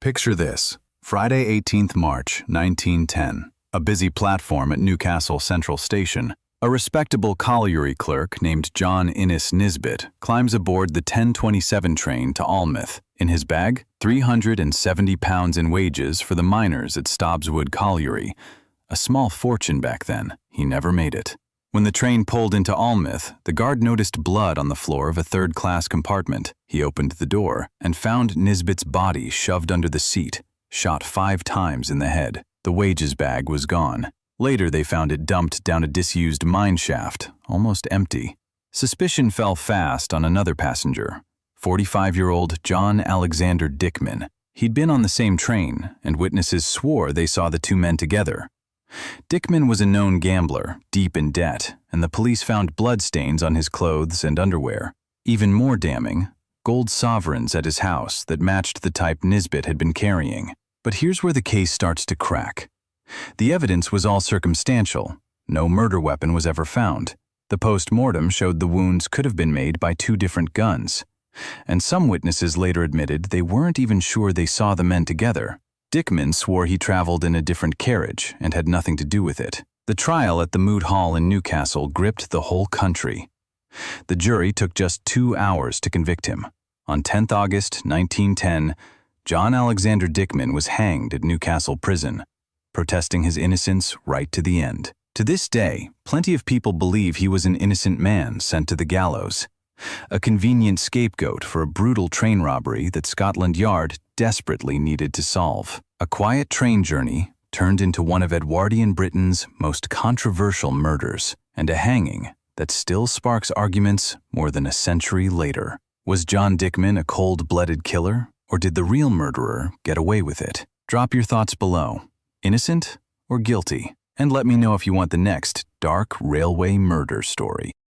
Picture this. Friday, 18th March, 1910. A busy platform at Newcastle Central Station. A respectable colliery clerk named John Innes Nisbet climbs aboard the 10:27 train to Alnmouth. In his bag, 370 pounds in wages for the miners at Stobbswood Colliery. A small fortune back then. He never made it. When the train pulled into Alnmouth, the guard noticed blood on the floor of a third-class compartment. He opened the door and found Nisbet's body shoved under the seat, shot 5 times in the head. The wages bag was gone. Later, they found it dumped down a disused mine shaft, almost empty. Suspicion fell fast on another passenger, 45-year-old John Alexander Dickman. He'd been on the same train, and witnesses swore they saw the two men together. Dickman was a known gambler, deep in debt, and the police found bloodstains on his clothes and underwear. Even more damning, gold sovereigns at his house that matched the type Nisbet had been carrying. But here's where the case starts to crack. The evidence was all circumstantial. No murder weapon was ever found. The post-mortem showed the wounds could have been made by 2 different guns. And some witnesses later admitted they weren't even sure they saw the men together. Dickman swore he traveled in a different carriage and had nothing to do with it. The trial at the Moot Hall in Newcastle gripped the whole country. The jury took just 2 hours to convict him. On 10th August 1910, John Alexander Dickman was hanged at Newcastle Prison, protesting his innocence right to the end. To this day, plenty of people believe he was an innocent man sent to the gallows, a convenient scapegoat for a brutal train robbery that Scotland Yard desperately needed to solve. A quiet train journey turned into one of Edwardian Britain's most controversial murders, and a hanging that still sparks arguments more than a century later. Was John Dickman a cold-blooded killer, or did the real murderer get away with it? Drop your thoughts below. Innocent or guilty? And let me know if you want the next dark railway murder story.